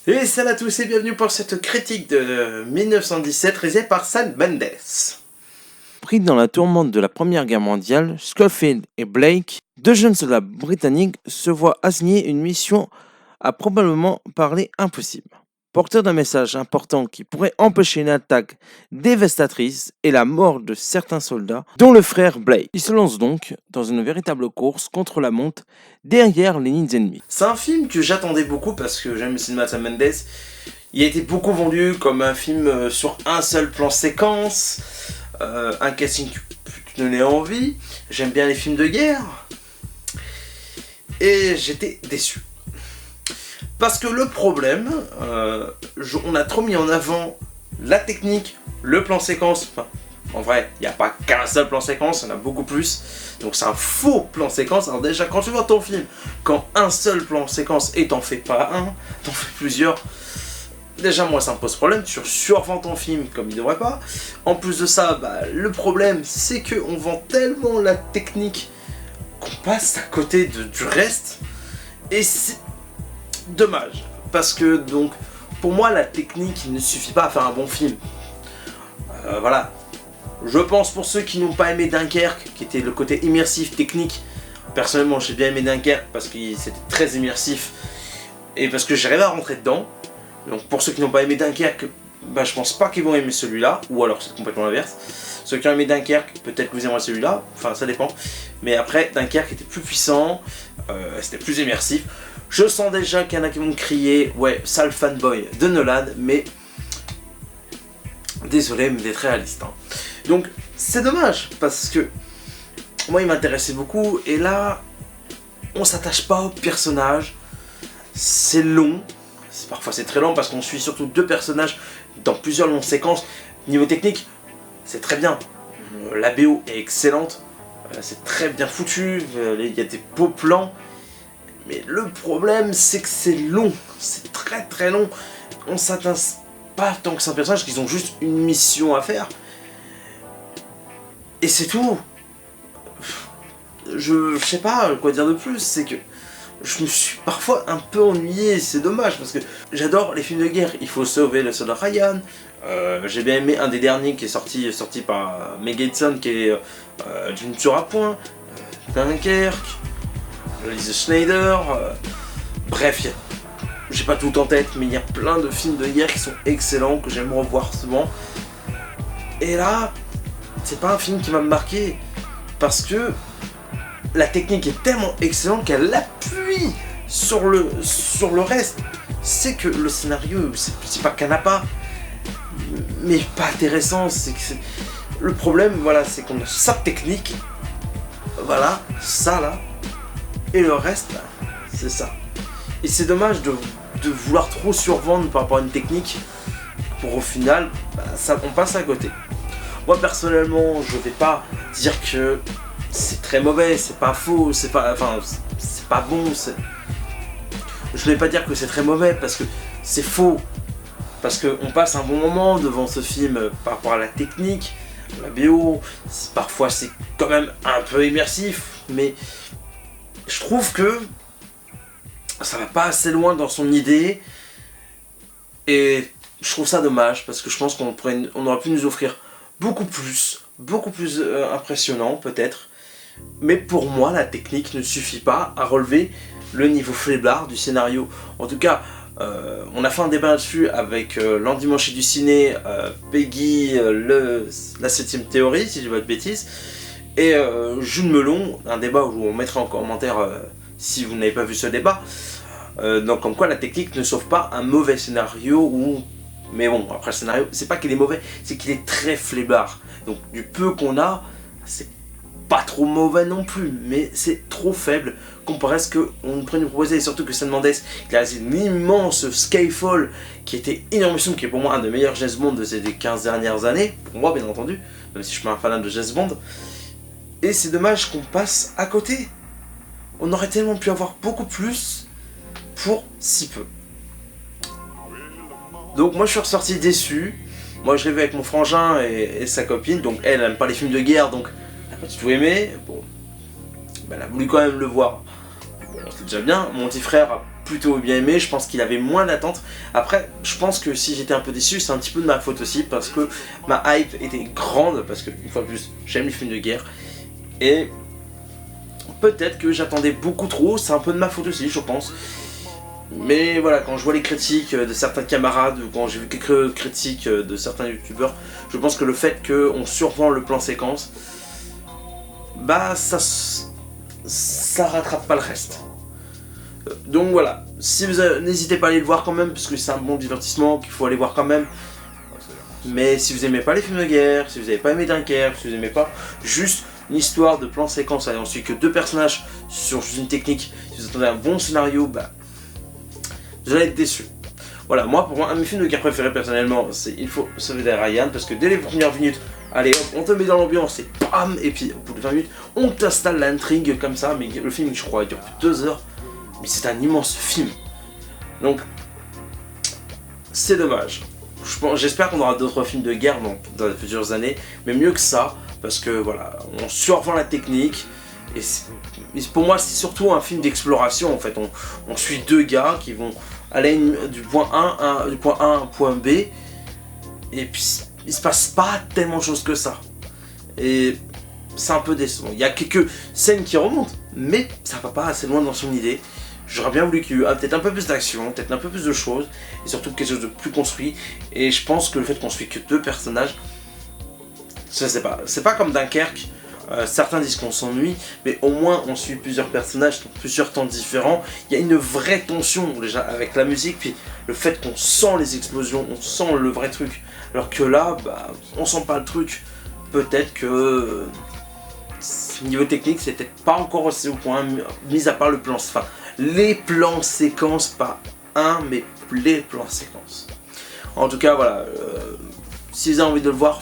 Et salut à tous et bienvenue pour cette critique de 1917 réalisée par Sam Mendes. Pris dans la tourmente de la Première Guerre mondiale, Schofield et Blake, deux jeunes soldats britanniques, se voient assigner une mission à probablement parler impossible. Porteur d'un message important qui pourrait empêcher une attaque dévastatrice et la mort de certains soldats, dont le frère Blake. Ils se lancent donc dans une véritable course contre la montre derrière les lignes ennemies. C'est un film que j'attendais beaucoup parce que j'aime le cinéma de Sam Mendes. Il a été beaucoup vendu comme un film sur un seul plan séquence, un casting qui donnait envie. J'aime bien les films de guerre. Et j'étais déçu. Parce que le problème, on a trop mis en avant la technique, le plan séquence. Enfin, en vrai, il n'y a pas qu'un seul plan séquence, il y en a beaucoup plus. Donc c'est un faux plan séquence. Alors déjà, quand tu vois ton film, quand un seul plan séquence et t'en fais pas un, t'en fais plusieurs, déjà moi ça me pose problème. Tu survends ton film comme il devrait pas. En plus de ça, le problème c'est qu'on vend tellement la technique qu'on passe à côté du reste. Et c'est dommage, parce que donc pour moi la technique ne suffit pas à faire un bon film. Voilà, je pense pour ceux qui n'ont pas aimé Dunkerque, qui était le côté immersif technique, personnellement j'ai bien aimé Dunkerque parce que c'était très immersif et parce que j'arrivais à rentrer dedans. Donc pour ceux qui n'ont pas aimé Dunkerque, je pense pas qu'ils vont aimer celui-là, ou alors c'est complètement l'inverse. Ceux qui ont aimé Dunkerque, peut-être que vous aimerez celui-là, enfin ça dépend. Mais après, Dunkerque était plus puissant, c'était plus immersif. Je sens déjà qu'il y en a qui vont crier, ouais, sale fanboy de Nolan, mais désolé, mais d'être réaliste. Donc c'est dommage, parce que moi il m'intéressait beaucoup, et là, on s'attache pas au personnage, c'est long, parfois c'est très long, parce qu'on suit surtout deux personnages dans plusieurs longues séquences. Niveau technique, c'est très bien, la BO est excellente, c'est très bien foutu, il y a des beaux plans. Mais le problème, c'est que c'est long, c'est très très long. On s'atteint pas tant que c'est un personnage, qu'ils ont juste une mission à faire. Et c'est tout. Je sais pas quoi dire de plus, c'est que je me suis parfois un peu ennuyé, c'est dommage, parce que j'adore les films de guerre. Il faut sauver le soldat Ryan. J'ai bien aimé un des derniers qui est sorti par Mel Gibson, qui est D'une tueur à point, Dunkerque, Lise Schneider, bref, j'ai pas tout en tête, mais il y a plein de films de guerre qui sont excellents, que j'aime revoir souvent. Et là, c'est pas un film qui va me marquer, parce que la technique est tellement excellente qu'elle appuie sur le reste. C'est que le scénario, c'est pas qu'il n'y en a pas, mais pas intéressant. Le problème, voilà, c'est qu'on a sa technique, voilà, ça là, et le reste, c'est ça. Et c'est dommage de vouloir trop survendre par rapport à une technique pour au final, on passe à côté. Moi personnellement, je vais pas dire que c'est très mauvais, c'est pas faux, c'est pas bon. Je vais pas dire que c'est très mauvais parce que c'est faux. Parce qu'on passe un bon moment devant ce film par rapport à la technique, la BO. Parfois c'est quand même un peu immersif, mais je trouve que ça va pas assez loin dans son idée et je trouve ça dommage parce que je pense qu'on aurait pu nous offrir beaucoup plus impressionnant peut-être, mais pour moi la technique ne suffit pas à relever le niveau faiblard du scénario. En tout cas, on a fait un débat là-dessus avec l'endimanché du ciné, Peggy, la 7ème théorie si je dis pas de bêtises, et Jules Melon, un débat où on mettra en commentaire si vous n'avez pas vu ce débat. Donc comme quoi la technique ne sauve pas un mauvais scénario mais bon, après le scénario, c'est pas qu'il est mauvais, c'est qu'il est très flébard. Donc du peu qu'on a, c'est pas trop mauvais non plus, mais c'est trop faible comparé à ce qu'on pourrait nous proposer. Et surtout que Sam Mendes, il a réalisé une immense Skyfall qui était énormissime, qui est pour moi un des meilleurs James Bond de ces 15 dernières années, pour moi bien entendu, même si je suis pas un fan de James Bond. Et c'est dommage qu'on passe à côté. On aurait tellement pu avoir beaucoup plus pour si peu. Donc moi je suis ressorti déçu. Moi je l'ai vu avec mon frangin et sa copine. Donc elle aime pas les films de guerre, donc elle a pas du tout aimé. Bon, elle a voulu quand même le voir. Bon, c'est déjà bien. Mon petit frère plutôt bien aimé, je pense qu'il avait moins d'attentes. Après, je pense que si j'étais un peu déçu, c'est un petit peu de ma faute aussi, parce que ma hype était grande, parce que, une fois de plus, j'aime les films de guerre, et peut-être que j'attendais beaucoup trop, c'est un peu de ma faute aussi, je pense. Mais voilà, quand je vois les critiques de certains camarades, ou quand j'ai vu quelques critiques de certains youtubeurs, je pense que le fait qu'on survend le plan séquence, bah ça rattrape pas le reste. Donc voilà, si vous n'hésitez pas à aller le voir quand même, parce que c'est un bon divertissement qu'il faut aller voir quand même. Mais si vous aimez pas les films de guerre, si vous n'avez pas aimé Dunkerque, si vous n'aimez pas juste une histoire de plan séquence, et ensuite que 2 personnages sur une technique, si vous attendez un bon scénario, bah vous allez être déçus. Voilà, moi pour moi, un de mes films de guerre préférés personnellement, c'est Il faut sauver Ryan, parce que dès les premières minutes, allez hop, on te met dans l'ambiance et bam, et puis au bout de 20 minutes, on t'installe l'intrigue comme ça, mais le film, je crois, il dure plus de 2 heures. Mais c'est un immense film. Donc, c'est dommage. J'espère qu'on aura d'autres films de guerre dans les futures années, mais mieux que ça, parce que voilà, on survend la technique, et pour moi c'est surtout un film d'exploration en fait. On suit 2 gars qui vont aller du point A à un point B, et puis il se passe pas tellement de choses que ça. Et c'est un peu décevant. Il y a quelques scènes qui remontent, mais ça va pas assez loin dans son idée. J'aurais bien voulu qu'il y ait peut-être un peu plus d'action, peut-être un peu plus de choses, et surtout quelque chose de plus construit. Et je pense que le fait qu'on suit que 2 personnages, je sais pas, c'est pas comme Dunkerque. Certains disent qu'on s'ennuie, mais au moins on suit plusieurs personnages, plusieurs temps différents. Il y a une vraie tension déjà avec la musique, puis le fait qu'on sent les explosions, on sent le vrai truc. Alors que là, bah, on sent pas le truc. Peut-être que niveau technique, c'était pas encore assez au point, mis à part le plan. Enfin, les plans séquences, pas un, mais les plans séquences. En tout cas, voilà. Si vous avez envie de le voir,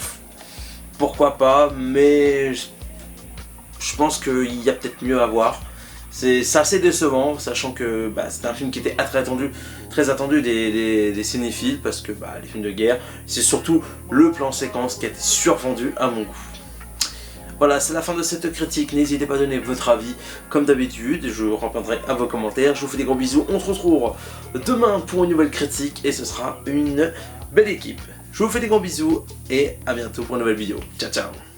pourquoi pas, mais je pense qu'il y a peut-être mieux à voir. C'est assez décevant, sachant que bah, c'est un film qui était très attendu des cinéphiles, parce que bah, les films de guerre, c'est surtout le plan séquence qui a été survendu à mon goût. Voilà, c'est la fin de cette critique, n'hésitez pas à donner votre avis comme d'habitude, je répondrai à vos commentaires, je vous fais des gros bisous, on se retrouve demain pour une nouvelle critique et ce sera une belle équipe. Je vous fais des gros bisous et à bientôt pour une nouvelle vidéo, ciao ciao.